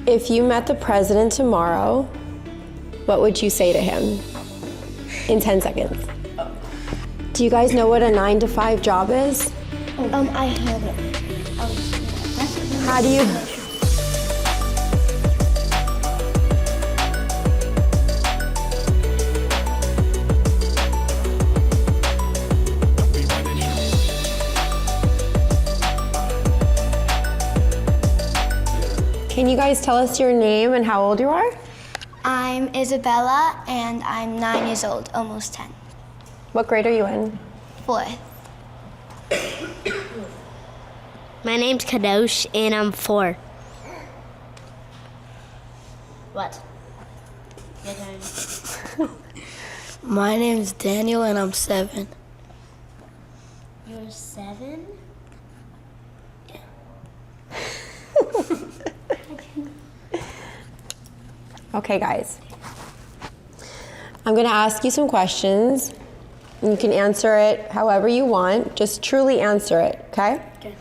If you met the president tomorrow, what would you say to him in 10 seconds? Do you guys know what a 9-to-5 job is? I have it. How do you... Can you guys tell us your name and how old you are? I'm Isabella, and I'm 9 years old, almost 10. What grade are you in? 4th. My name's Kadosh, and I'm 4. What? Your turn. My name's Daniel and I'm 7. You're 7? Okay, guys. I'm gonna ask you some questions. You can answer it however you want. Just truly answer it, okay? Okay.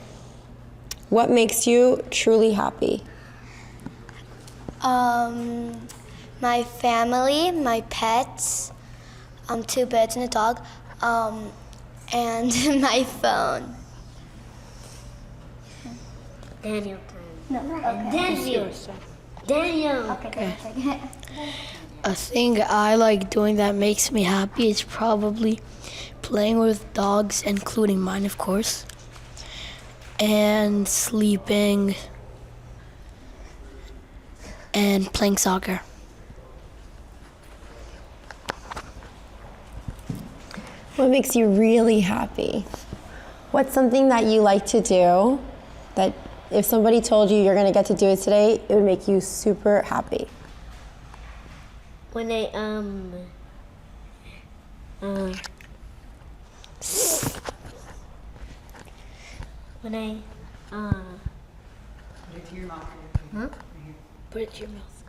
What makes you truly happy? My family, my pets, 2 birds and a dog, and my phone. Daniel. No, okay. Daniel. Okay. A thing I like doing that makes me happy is probably playing with dogs, including mine, of course, and sleeping and playing soccer. What makes you really happy? What's something that you like to do that if somebody told you you're gonna get to do it today, it would make you super happy? When I When I Put it to your mouth.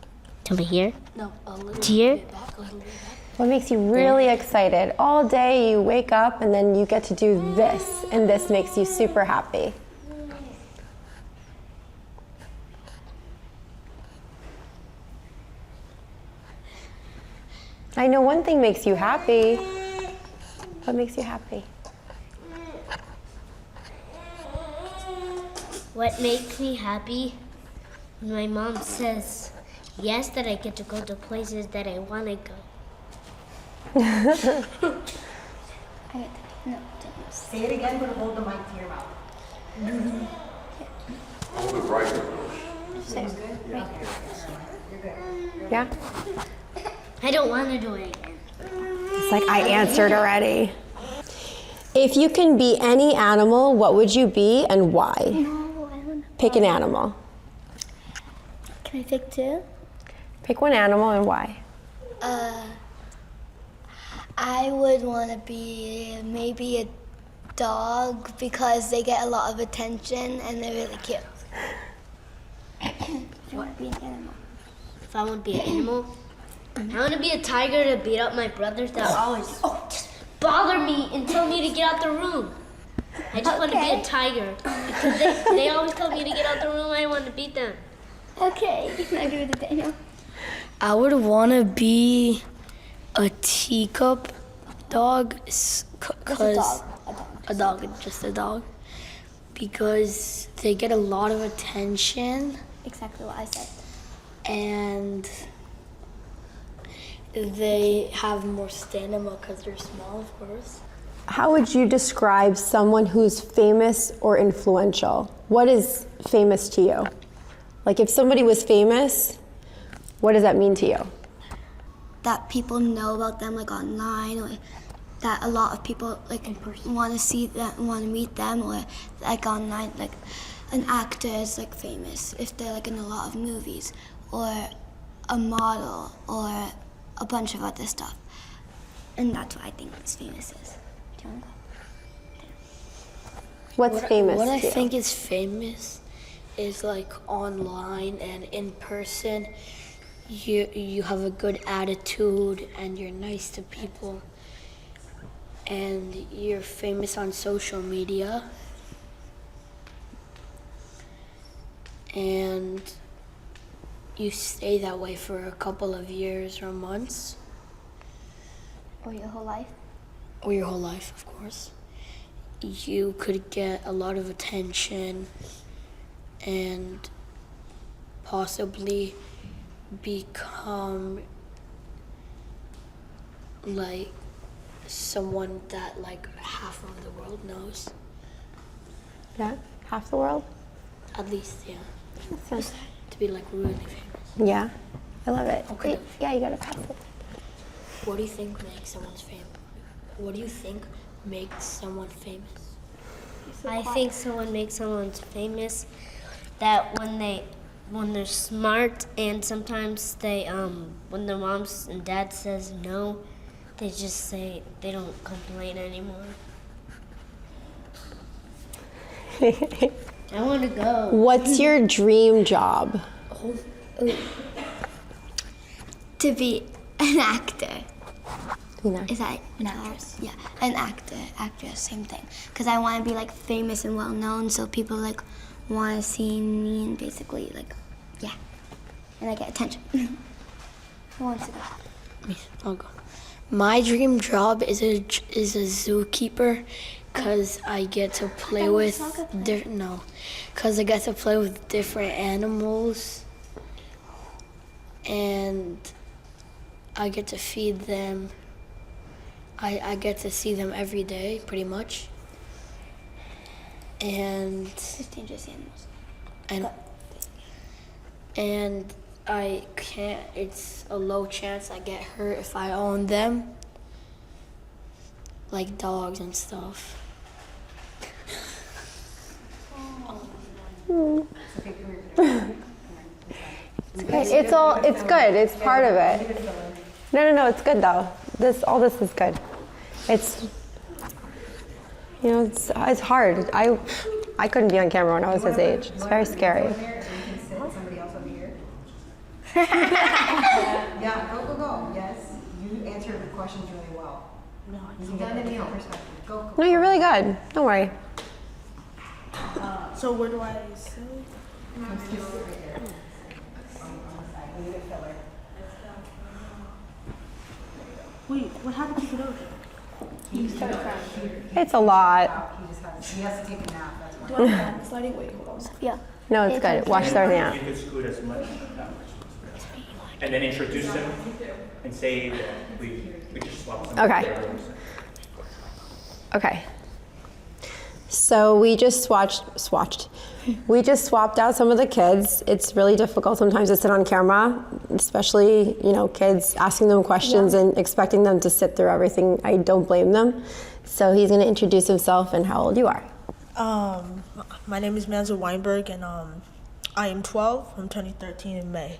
to here. No, a little Here. bit back, a little bit back. What makes you really excited? All day you wake up and then you get to do this, and this makes you super happy. I know one thing makes you happy. What makes you happy? What makes me happy? When my mom says yes, that I get to go to places that I want to go. Say it again, but hold the mic to your mouth. Hold it right there. Yeah? I don't want to do it again. It's like I answered already. If you can be any animal, what would you be and why? No, I don't know. Pick an animal. Can I pick 2? Pick one animal and why. I would want to be maybe a dog because they get a lot of attention and they're really cute. You want to be an animal? If I want to be an animal, I want to be a tiger to beat up my brothers that always just bother me and tell me to get out the room. I just want to be a tiger because they always tell me to get out the room. I want to beat them. Okay, I agree with Daniel. I would want to be a teacup dog, because just a dog, because they get a lot of attention Exactly what I said. and they have more stamina because they're small, of course. How would you describe someone who's famous or influential? What is famous to you? Like if somebody was famous, what does that mean to you? That people know about them like online, or that a lot of people like want to see them, want to meet them, or like online, like an actor is like famous if they're like in a lot of movies, or a model, or a bunch of other stuff. And that's what I think is famous is. Do you want to go? What's famous What to I you? think is famous is like online and in person. You have a good attitude and you're nice to people, and you're famous on social media, and you stay that way for a couple of years or months. Or your whole life? Or your whole life, of course. You could get a lot of attention and possibly become like someone that like half of the world knows. Yeah, half the world. At least, yeah. Sounds- To be like really famous. Yeah, I love it. Okay. Yeah, you gotta pass it. What do you think makes someone famous? What do you think makes someone famous? I think someone makes someone famous that when they're smart and sometimes they when their moms and dad says no, they just say they don't complain anymore. I want to go. What's your dream job? To be an actor. Tina. Is that an actress? Yeah, an actor, actress, same thing. Because I want to be like famous and well known, so people like want to see me and basically like, yeah, and I get attention. Who wants to go? Me, I'll go. My dream job is a zookeeper, cause I get to play with cause I get to play with different animals, and I get to feed them. I get to see them every day, pretty much. And It's dangerous animals. and I can't. It's a low chance I get hurt if I own them, like dogs and stuff. It's good. It's part of it. No, it's good though. All this is good. It's, it's hard. I couldn't be on camera when I was his age. It's very scary. Somebody else over here. Yeah, go. Yes, you answered the questions really well. No, you can get the different perspective. Go. No, you're really good. Don't worry. So where do I sit? Wait, what happened to Kadosh? It's a lot. He has to take a nap, that's why. Do I have a sliding? Wait, hold on. Yeah. No, it's good. Watch starting out. You could scoot as much that much. And then introduce them and say that we just swap them. Okay. Okay. So we just we just swapped out some of the kids. It's really difficult sometimes to sit on camera, especially, kids asking them questions and expecting them to sit through everything. I don't blame them. So he's going to introduce himself and how old you are. My name is Manzo Weinberg, and I am 12. I'm turning 13 in May.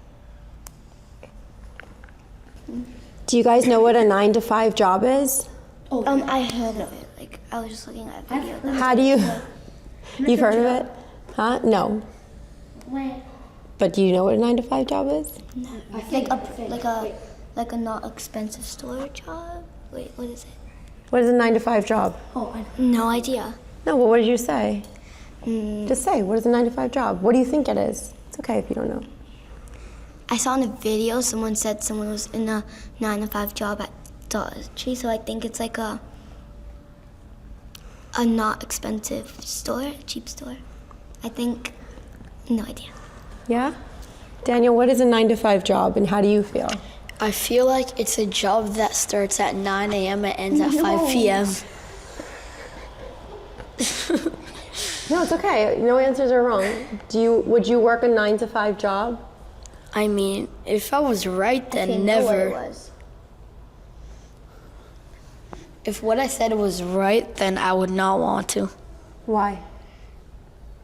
Do you guys know what a 9-to-5 job is? I heard of it. Like I was just looking at a video. How do you? You've heard of it? Huh? No. Wait. But do you know what a 9-to-5 job is? No. Like a not expensive store job. Wait, what is it? What is a 9-to-5 job? No idea. No, well, what did you say? Just say, what is a 9-to-5 job? What do you think it is? It's okay if you don't know. I saw in a video someone said someone was in a 9-to-5 job at Dollar Tree, so I think it's like a not expensive store, a cheap store. I think, no idea. Yeah? Daniel, what is a 9-to-5 job and how do you feel? I feel like it's a job that starts at 9 a.m. and ends at 5 p.m. No, it's okay. No answers are wrong. Would you work a 9-to-5 job? I mean, if I was right, then I know what it never. was. If what I said was right, then I would not want to. Why?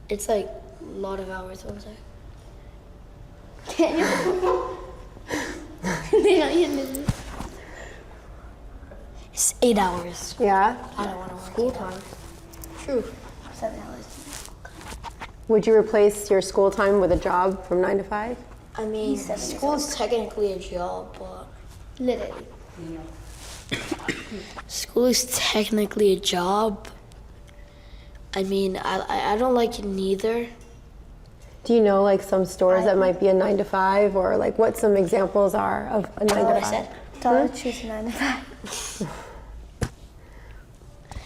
It's like a lot of hours, what was I? It's 8 hours. Yeah? I don't want to work. School time. True. 7 hours. Would you replace your school time with a job from 9 to 5? I mean, school is technically a job, but Literally. school is technically a job. I mean, I don't like it neither. Do you know like some stores that might be a 9 to 5, or like what some examples are of a 9 to 5? What I said? Dollar Tree's 9 to 5.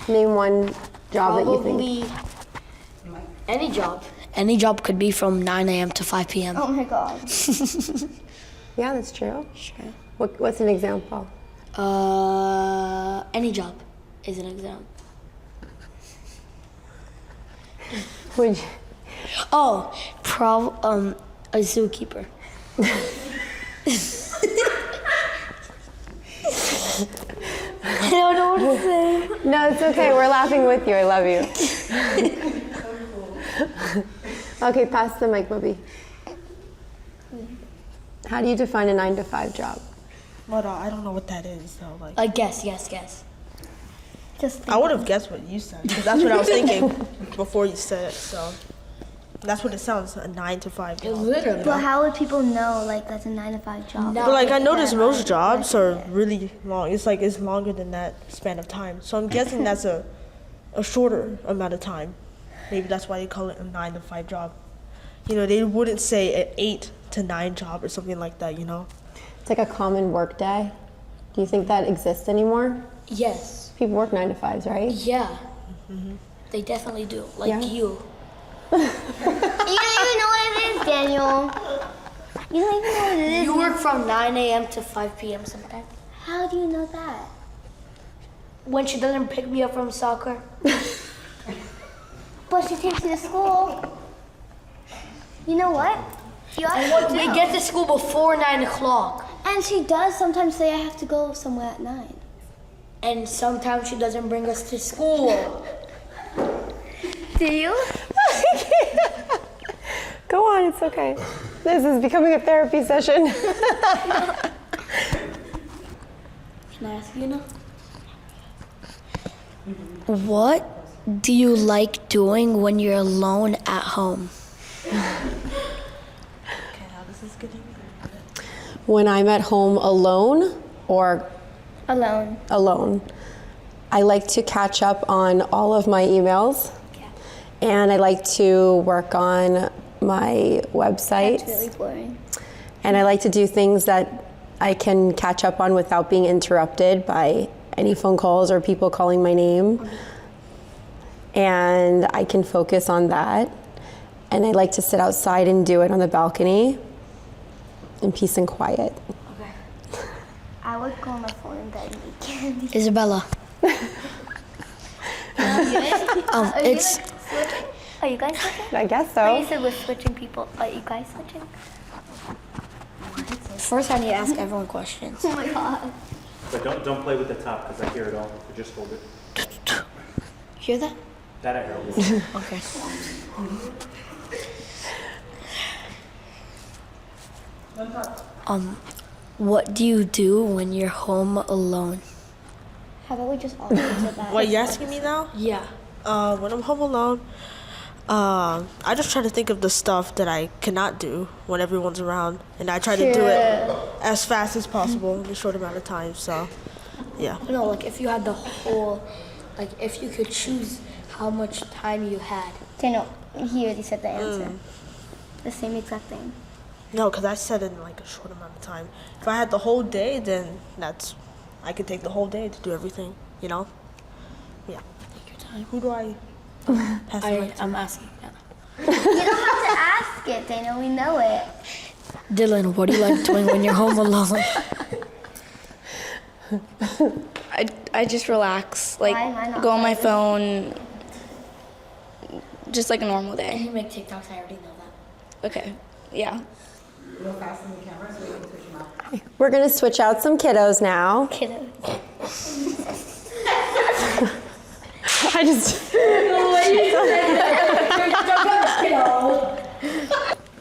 Name one job that you think. Probably any job. Any job could be from 9 a.m. to 5 p.m. Oh my god. Yeah, that's true. Sure. What's an example? Any job is an example. Would you, Oh, a zookeeper. I don't know what to say. no, it's okay. We're laughing with you. I love you. Okay, pass the mic, Bobby. How do you define a 9 to 5 job? But I don't know what that is. So like, Guess. Just I would have guessed what you said because that's what I was thinking before you said it. So that's what it sounds, a 9 to 5 job. Literally. But how would people know like that's a 9 to 5 job? But like I noticed most jobs are really long. It's like it's longer than that span of time. So I'm guessing that's a shorter amount of time. Maybe that's why they call it a 9 to 5 job. You know, they wouldn't say an 8 to 9 job or something like that. You know. It's like a common work day. Do you think that exists anymore? Yes. People work 9 to 5s, right? Yeah. They definitely do. Like Yeah. you. You don't even know what it is, Daniel. You don't even know what it is. You work from 9 a.m. to 5 p.m. sometimes. How do you know that? When she doesn't pick me up from soccer. But she takes you to school. You know what? You We actually do. get to school before 9 o'clock. And she does sometimes say I have to go somewhere at 9. And sometimes she doesn't bring us to school. Do you? Go on, it's okay. This is becoming a therapy session. Can I ask you now? What do you like doing when you're alone at home? When I'm at home alone or Alone. I like to catch up on all of my emails. And I like to work on my website. That's really boring. And I like to do things that I can catch up on without being interrupted by any phone calls or people calling my name. And I can focus on that. And I like to sit outside and do it on the balcony in peace and quiet. I would go on my phone and bed and eat candy. Isabella. It's Are you guys switching? I guess You so. said we're switching people. Are you guys switching? first I need to ask everyone questions. Oh my god. But don't play with the top because I hear it all. So just hold it. Hear that? That I heard. Okay. What do you do when you're home alone? How about we just all answer that? What, you asking me now? Yeah. When I'm home alone, I just try to think of the stuff that I cannot do when everyone's around, and I try to do it as fast as possible in a short amount of time. So, yeah. No, like if you had the whole, like if you could choose how much time you had. Daniel, he already said the answer. The same exact thing. No, because I said it in like a short amount of time. If I had the whole day, then I could take the whole day to do everything. You know? Yeah. Take your time. Who do I pass the mic to? I'm asking now. You don't have to ask it, Daniel. We know it. Dylan, what do you like doing when you're home alone? I just relax, like Why am I not go on my private? phone, just like a normal day. You make TikToks, I already know that. Okay, yeah. Real fast in the camera so we can switch them out. We're gonna switch out some kiddos now. Kiddo. I just.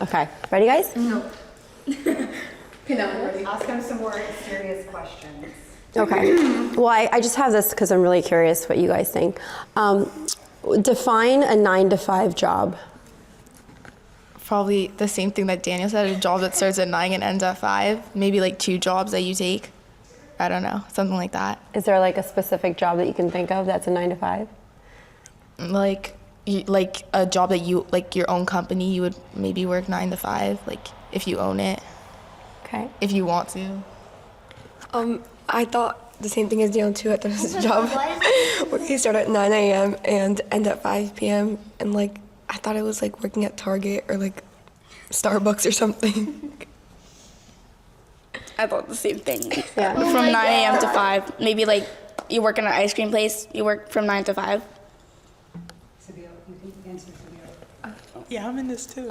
Okay, ready, guys? Ask them some more serious questions. Okay. Well, I just have this because I'm really curious what you guys think. Define a 9 to 5 job. Probably the same thing that Daniel said, a job that starts at 9 and ends at 5. Maybe like 2 jobs that you take. I don't know, something like that. Is there like a specific job that you can think of that's a 9 to 5? Like like a job that you, like your own company, you would maybe work 9 to 5, like if you own it, Okay. if you want to. I thought the same thing as Dion too. I thought it was a job where you start at 9 a.m. and end at 5 p.m. and like I thought it was like working at Target or like Starbucks or something. I thought the same thing. Yeah. From 9 a.m. to 5. Maybe like you work in an ice cream place, you work from 9 to 5. Sabio, you can answer Sabio. Yeah, I'm in this too.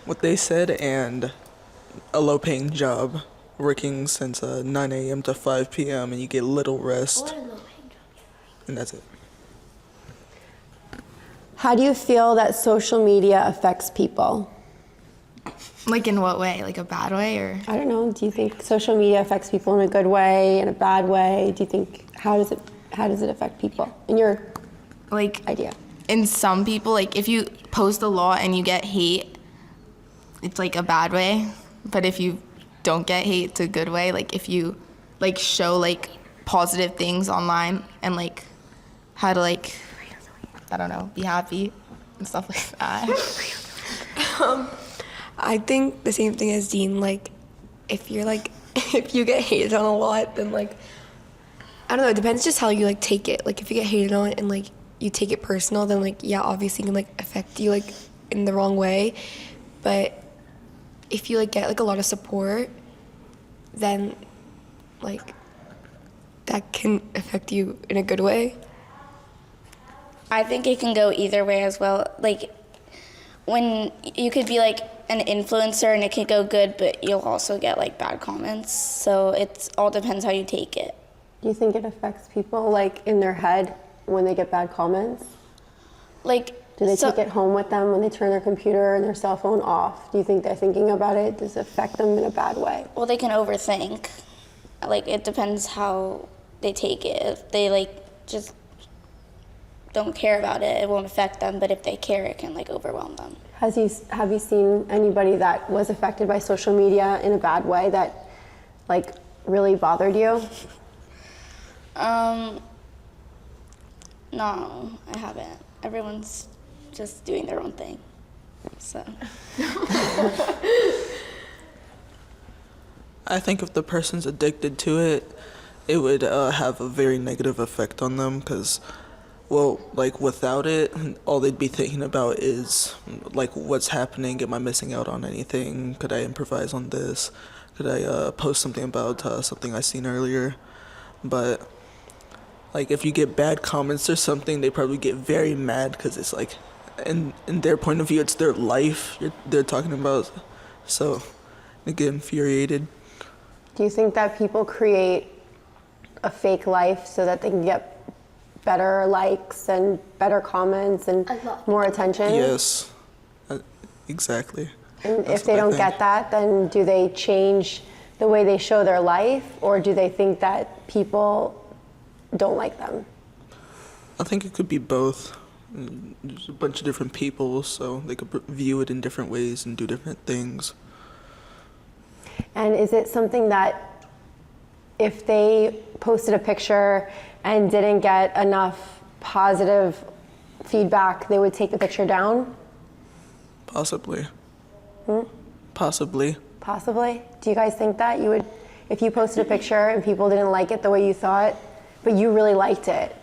What they said, and a low-paying job, working since 9 a.m. to 5 p.m. and you get little rest, and that's it. How do you feel that social media affects people? Like in what way? Like a bad way or? I don't know. Do you think social media affects people in a good way, in a bad way? Do you think how does it affect people in your Like idea? in some people, like if you post a lot and you get hate, it's like a bad way. But if you don't get hate, it's a good way. Like if you like show like positive things online and like how to like, I don't know, be happy and stuff like that. I think the same thing as Dean. Like, if you're like, if you get hated on a lot, then like, I don't know. It depends just how you like take it. Like, if you get hated on and like you take it personal, then like, yeah, obviously it can like affect you like in the wrong way. But if you like get like a lot of support, then like that can affect you in a good way. I think it can go either way as well. Like when you could be like an influencer and it could go good, but you'll also get like bad comments. So it all depends how you take it. Do you think it affects people like in their head when they get bad comments? Like, Do they take it home with them when they turn their computer and their cell phone off? Do you think they're thinking about it? Does it affect them in a bad way? well, they can overthink. Like, it depends how they take it. If they like just don't care about it, it won't affect them. But if they care, it can like overwhelm them. Have you seen anybody that was affected by social media in a bad way that like really bothered you? No, I haven't. Everyone's just doing their own thing. So I think if the person's addicted to it, it would have a very negative effect on them because, well, like without it, all they'd be thinking about is like what's happening, am I missing out on anything, could I improvise on this, could I post something about something I seen earlier. But like if you get bad comments or something, they probably get very mad because it's like in their point of view, it's their life they're talking about, so they get infuriated. Do you think that people create a fake life so that they can get better likes and better comments and more attention? Yes, exactly. And That's if they what I don't think. get that, then do they change the way they show their life, or do they think that people don't like them? I think it could be both. There's a bunch of different people, so they could view it in different ways and do different things. And is it something that if they posted a picture and didn't get enough positive feedback, they would take the picture down? Possibly. Possibly. Possibly. Do you guys think that you would, if you posted a picture and people didn't like it the way you thought, but you really liked it,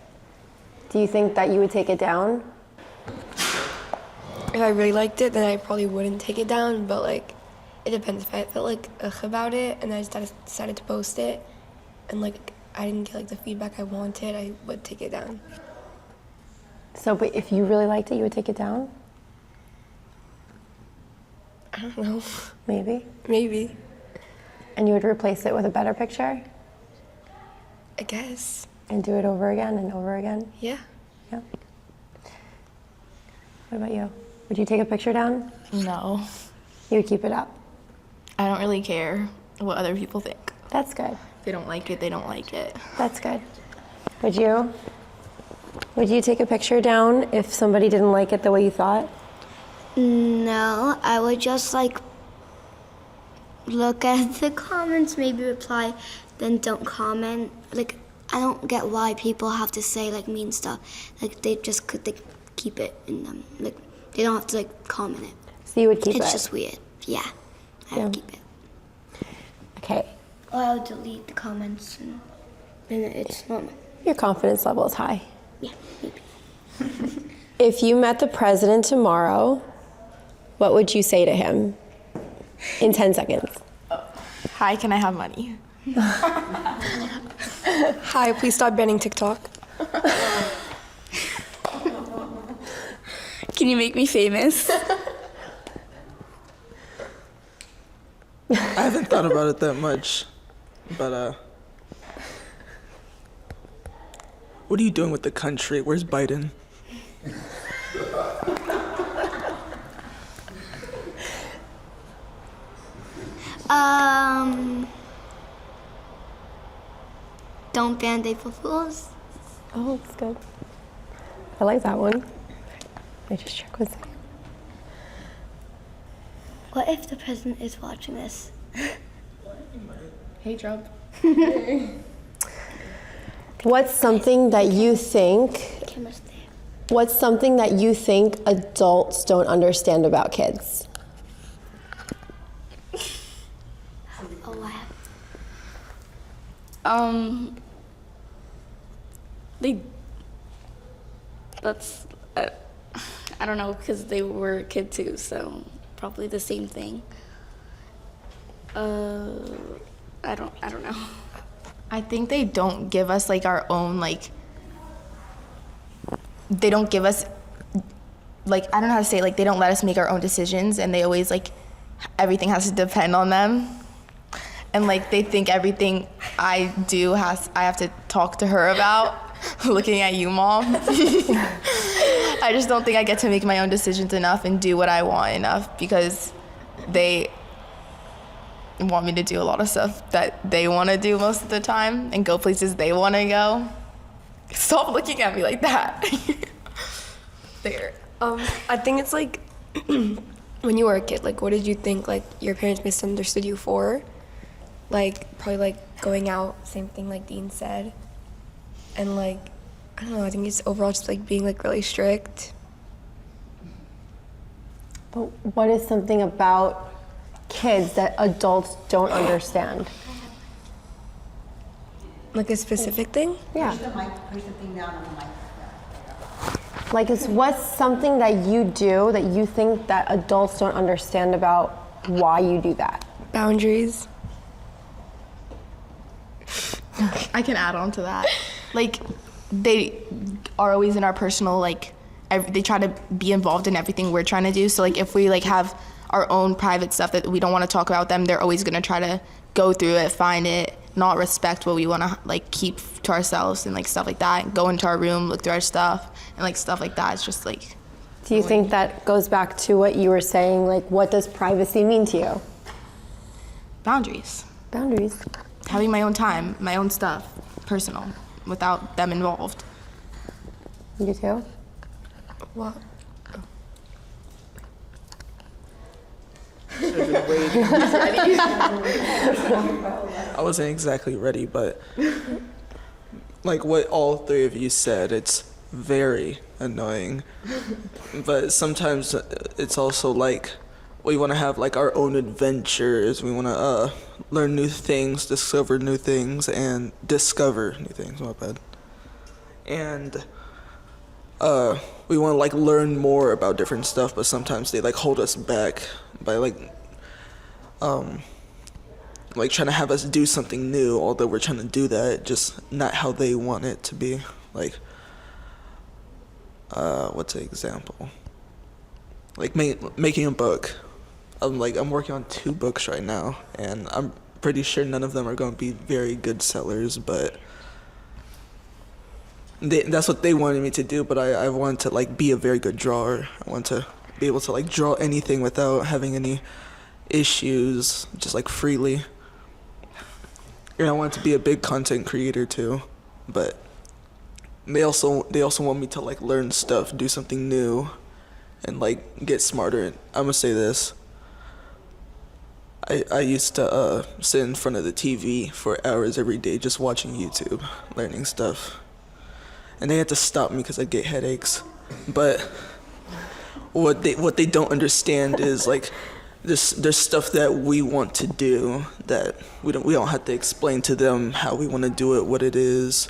do you think that you would take it down? If I really liked it, then I probably wouldn't take it down, but like, it depends. If I felt like ugh about it and I just decided to post it and like I didn't get like the feedback I wanted, I would take it down. So, but if you really liked it, you would take it down? I don't know. Maybe. Maybe. And you would replace it with a better picture? I guess. And do it over again and over again? Yeah. Yeah. What about you? Would you take a picture down? No, You would keep it up? I don't really care what other people think. That's good. If they don't like it, they don't like it. That's good. Would you? Would you take a picture down if somebody didn't like it the way you thought? No, I would just like look at the comments, maybe reply, then don't comment. Like I don't get why people have to say like mean stuff. Like they just could keep it in them. Like they don't have to like comment it. So you would keep it? It's just weird. Yeah, I would keep it. Okay. Or I would delete the comments and then it's normal. Your confidence level is high. Yeah, maybe. If you met the president tomorrow, what would you say to him in 10 seconds? Hi, can I have money? Hi, please stop banning TikTok. Can you make me famous? I haven't thought about it that much, but what are you doing with the country? Where's Biden? Don't ban April Fools. Oh, that's good. I like that one. I just check with you. What if the president is watching this? Hey, Trump. What's something that you think Camera's there. What's something that you think adults don't understand about kids? Oh, wow. I don't know, because they were a kid too, so probably the same thing. I don't know. I think they don't give us like our own like. They don't give us like, I don't know how to say it, like they don't let us make our own decisions, and they always like everything has to depend on them, and like they think everything I do I have to talk to her about. Looking at you, Mom. I just don't think I get to make my own decisions enough and do what I want enough, because they want me to do a lot of stuff that they want to do most of the time and go places they want to go. Stop looking at me like that. There. I think it's like when you were a kid, like what did you think like your parents misunderstood you for? Like probably like going out, same thing like Dean said. And like, I don't know, I think it's overall just like being like really strict. But what is something about kids that adults don't understand? Like a specific thing? Yeah. Push the thing down on the mic. Like, what's something that you do that you think that adults don't understand about why you do that? Boundaries. I can add on to that. Like, they are always in our personal, like, they try to be involved in everything we're trying to do. So, like, if we, like, have our own private stuff that we don't want to talk about them, they're always going to try to go through it, find it, not respect what we want to, like, keep to ourselves and, like, stuff like that. Go into our room, look through our stuff, and, like, stuff like that. It's just, like... Do you think that goes back to what you were saying? Like, what does privacy mean to you? Boundaries. Boundaries. Having my own time, my own stuff, personal, without them involved. You too? What? I wasn't exactly ready, but like what all three of you said, it's very annoying. But sometimes it's also like we want to have like our own adventures. We want to learn new things, discover new things. My bad. And we want to like learn more about different stuff, but sometimes they like hold us back by like trying to have us do something new, although we're trying to do that, just not how they want it to be. Like, what's an example? Like making a book. I'm working on 2 books right now, and I'm pretty sure none of them are going to be very good sellers, but that's what they wanted me to do. But I wanted to like be a very good drawer. I want to be able to like draw anything without having any issues, just like freely. And I want to be a big content creator too, but they also want me to like learn stuff, do something new, and like get smarter. And I'm gonna say this: I used to sit in front of the TV for hours every day just watching YouTube, learning stuff. And they had to stop me because I'd get headaches. But what they don't understand is like there's stuff that we want to do that we don't have to explain to them how we want to do it, what it is,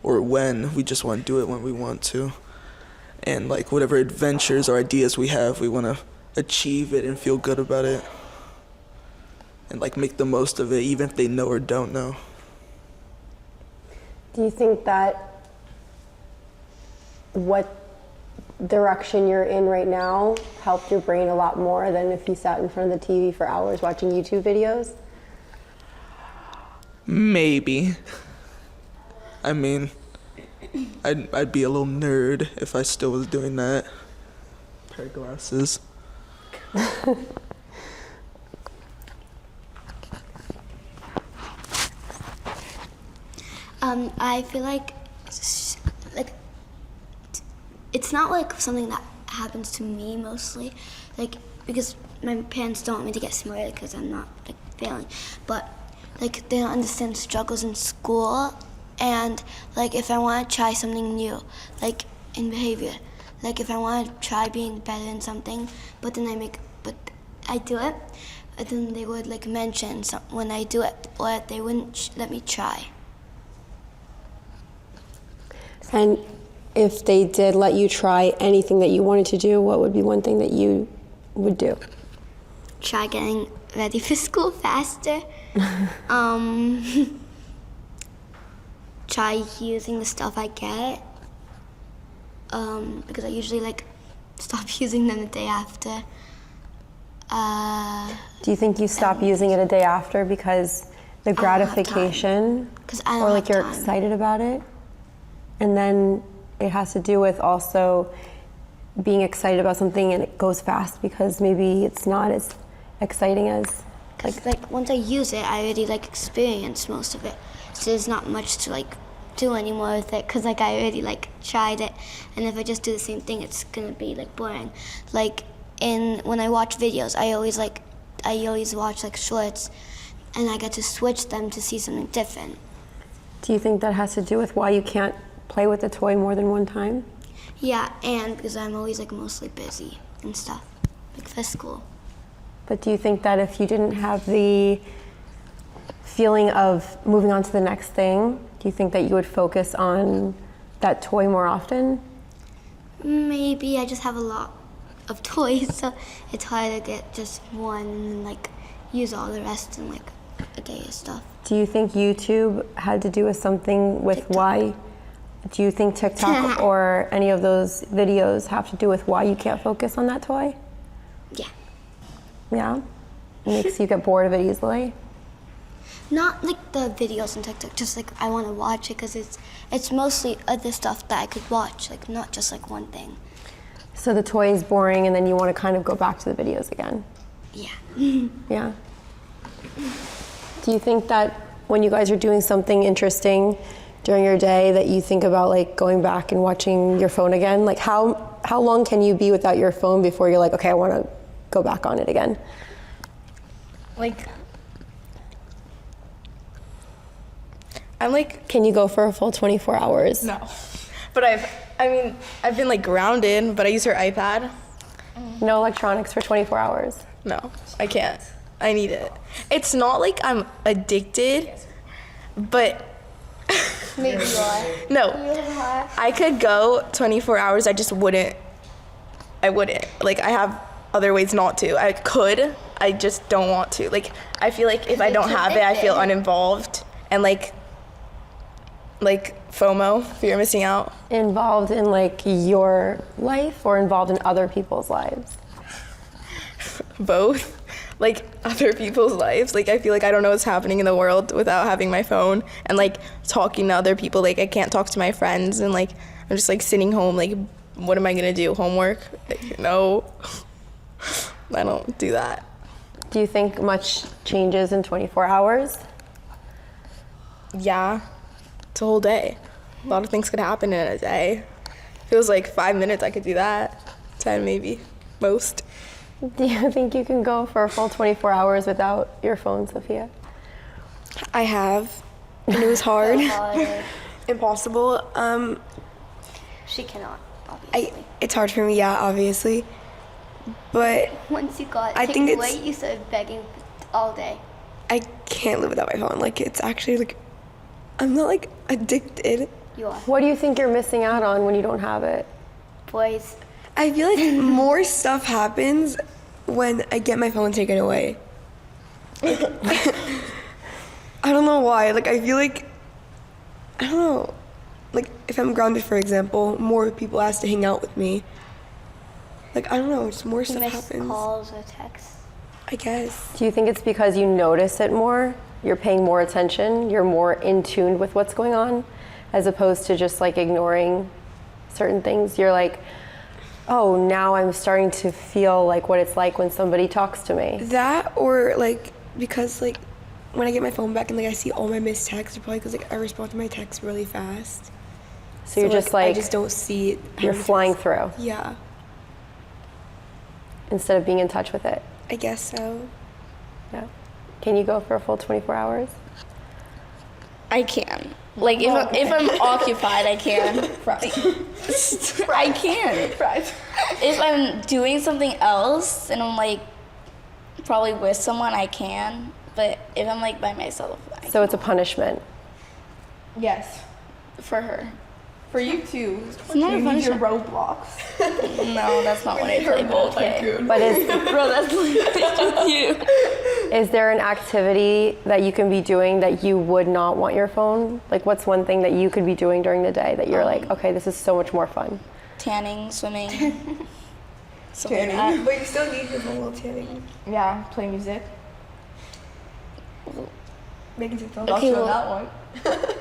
or when. We just want to do it when we want to. And like whatever adventures or ideas we have, we want to achieve it and feel good about it. And like make the most of it, even if they know or don't know. Do you think that what direction you're in right now helped your brain a lot more than if you sat in front of the TV for hours watching YouTube videos? Maybe. I mean, I'd be a little nerd if I still was doing that. Pair of glasses. I feel like it's not like something that happens to me mostly, like because my parents don't want me to get smarter because I'm not like failing, but like they don't understand struggles in school, and like if I want to try something new, like in behavior, like if I want to try being better in something, but I do it, and then they would like mention when I do it, or they wouldn't let me try. And if they did let you try anything that you wanted to do, what would be one thing that you would do? Try getting ready for school faster. Try using the stuff I get. Because I usually like stop using them the day after. Do you think you stop using it a day after because the gratification, or like you're excited about it? And then it has to do with also being excited about something and it goes fast because maybe it's not as exciting as like once I use it, I already like experience most of it, so there's not much to like do anymore with it because like I already like tried it, and if I just do the same thing, it's gonna be like boring. Like when I watch videos, I always watch like shorts, and I get to switch them to see something different. Do you think that has to do with why you can't play with the toy more than one time? Yeah, and because I'm always like mostly busy and stuff, like for school. But do you think that if you didn't have the feeling of moving on to the next thing, do you think that you would focus on that toy more often? Maybe. I just have a lot of toys, so it's hard to get just one and like use all the rest in like a day of stuff. Do you think YouTube had to do with something with TikTok? Why? Do you think TikTok or any of those videos have to do with why you can't focus on that toy? Yeah. Yeah? It makes you get bored of it easily? Not like the videos on TikTok, just like I want to watch it because it's mostly other stuff that I could watch, like not just like one thing. So the toy is boring and then you want to kind of go back to the videos again? Yeah. Yeah. Do you think that when you guys are doing something interesting during your day that you think about like going back and watching your phone again? Like how long can you be without your phone before you're like, okay, I want to go back on it again? Like, I'm like, can you go for a full 24 hours? No. But I've been like grounded, but I use her iPad. No electronics for 24 hours? No, I can't. I need it. It's not like I'm addicted, but maybe you are. No, I could go 24 hours. I just wouldn't. I wouldn't. Like I have other ways not to. I could. I just don't want to. Like I feel like if I don't have it, I feel uninvolved and like FOMO, fear of missing out. Involved in like your life or involved in other people's lives? Both. Like other people's lives. Like I feel like I don't know what's happening in the world without having my phone and like talking to other people. Like I can't talk to my friends and like I'm just like sitting home like what am I gonna do? Homework? Like, no. I don't do that. Do you think much changes in 24 hours? Yeah. It's a whole day. A lot of things could happen in a day. If it was like 5 minutes I could do that. 10 maybe. Most. Do you think you can go for a full 24 hours without your phone, Sophia? I have, and it was hard. Impossible. She cannot, obviously. It's hard for me, yeah, obviously. But Once you got I taken think away, you started begging all day. I can't live without my phone. Like, it's actually like, I'm not like addicted. You are. What do you think you're missing out on when you don't have it? Boys. I feel like more stuff happens when I get my phone taken away. I don't know why. Like, I feel like, I don't know. Like, if I'm grounded, for example, more people ask to hang out with me. Like, I don't know, just more stuff Missed happens. calls or texts. I guess. Do you think it's because you notice it more? You're paying more attention? You're more in tune with what's going on? As opposed to just like ignoring certain things? You're like, oh, now I'm starting to feel like what it's like when somebody talks to me. That, or like, because like, when I get my phone back and like I see all my missed texts, probably because like I respond to my texts really fast. So you're just like, I just don't see it. You're flying through. Yeah, Instead of being in touch with it. I guess so. Yeah. Can you go for a full 24 hours? I can. Like if I'm occupied, I can. I can. If I'm doing something else and I'm like probably with someone, I can. But if I'm like by myself, So it's a punishment. Yes. for her. For you too. It's not a You need your punishment. Roblox. No, that's not what I play. But okay. But is, Bro, that's just you. is there an activity that you can be doing that you would not want your phone? Like what's one thing that you could be doing during the day that you're like, okay, this is so much more fun? Tanning, swimming. Tanning. But you still need your phone while tanning. Yeah, play music. Making TikTok. Okay, Also well, that one.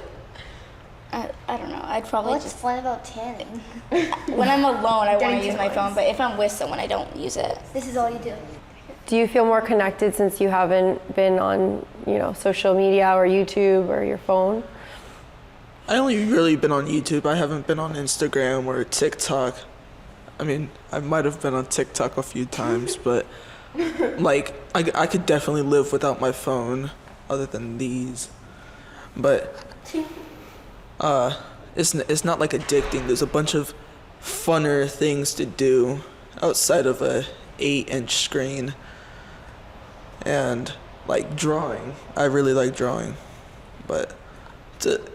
I don't know. I'd probably What's just fun about tanning? when I'm alone, I want Getting to use my phone. But if I'm with someone, I don't use it. This is all you do. Do you feel more connected since you haven't been on, social media or YouTube or your phone? I only really been on YouTube. I haven't been on Instagram or TikTok. I mean, I might have been on TikTok a few times, but like I could definitely live without my phone other than these. But it's not like addicting. There's a bunch of funner things to do outside of a 8-inch screen. And like drawing. I really like drawing. But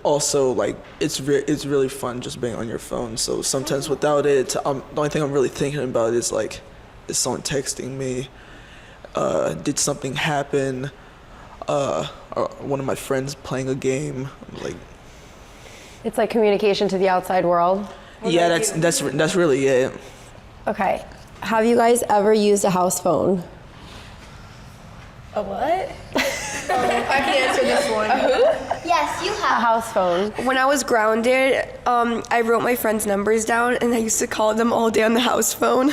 also like it's really fun just being on your phone. So sometimes without it, the only thing I'm really thinking about is like, is someone texting me? Did something happen? Or one of my friends playing a game? Like, It's like communication to the outside world. yeah, that's really it. Okay. Have you guys ever used a house phone? A what? I can answer this one. Yes, you A have. house phone. When I was grounded, I wrote my friends' numbers down and I used to call them all day on the house phone.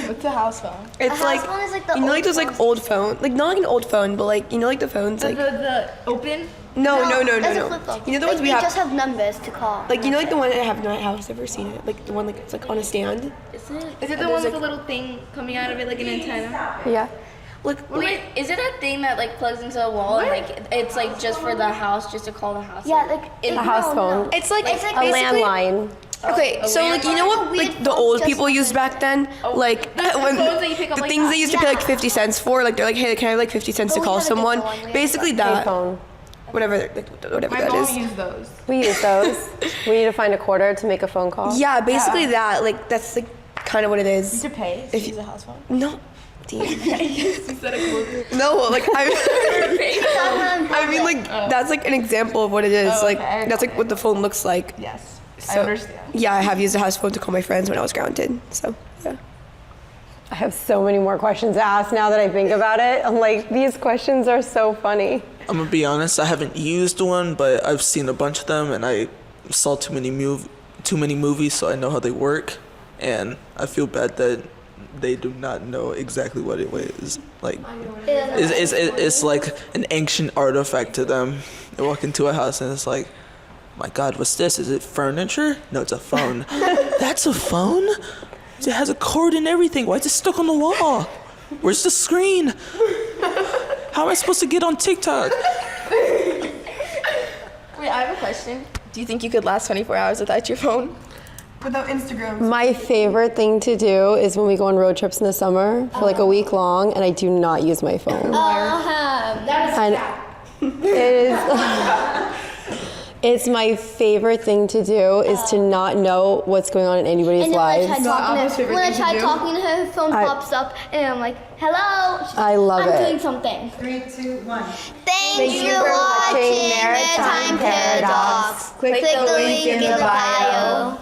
What's a house phone? It's house like, phone is like the you know, old like those like phones. old phone, like not like an old phone, but like like the phones like The open? no. It's a flip phone. You know the Like, ones we they have, just have numbers to call. like you know like the one I have in my house. Ever seen it? Like the one like it's like on a stand. Is it the one with the little thing coming out of it like an antenna? Yeah. Like Wait, is it a thing that like plugs into a wall and like it's like just for the house, just to call the house? Yeah, like A house phone. it's like It's like A basically- landline. Okay, so like you know what Weird like the phones old just people like- used back then, like when phones that you pick up the like things that. they used to pay like 50 cents for, like they're like, hey, can I have like 50 cents to we call have a someone? different one. We have Basically that, Payphone. whatever My that mom is. used those. We use those. We need to find a quarter to make a phone call. Yeah, basically that. Like that's like kind of what it is. To pay If use a house phone. No, Dean. Instead of closing. No, like I mean like that's like an example of what it is. Oh, Like okay. that's like what the phone looks like. Yes. I So, understand. yeah, I have used a house phone to call my friends when I was grounded. So yeah. I have so many more questions to ask now that I think about it. I'm like, these questions are so funny. I'm gonna be honest, I haven't used one, but I've seen a bunch of them, and I saw too many movies, so I know how they work, and I feel bad that they do not know exactly what it is. Like, it's like an ancient artifact to them. They walk into a house and it's like, my God, what's this? Is it furniture? No, it's a phone. That's a phone? It has a cord and everything. Why is it stuck on the wall? Where's the screen? How am I supposed to get on TikTok? Wait, I have a question. Do you think you could last 24 hours without your phone? Without Instagram. My favorite thing to do is when we go on road trips in the summer for like a week long, and I do not use my phone. And it is. It's my favorite thing to do is to not know what's going on in anybody's And then lives. when I try talking to her, her phone pops up, and I'm like, hello. I love I'm it. doing something. 3, 2, 1. Thank you for watching Maritime Paradox. Click the link in the bio.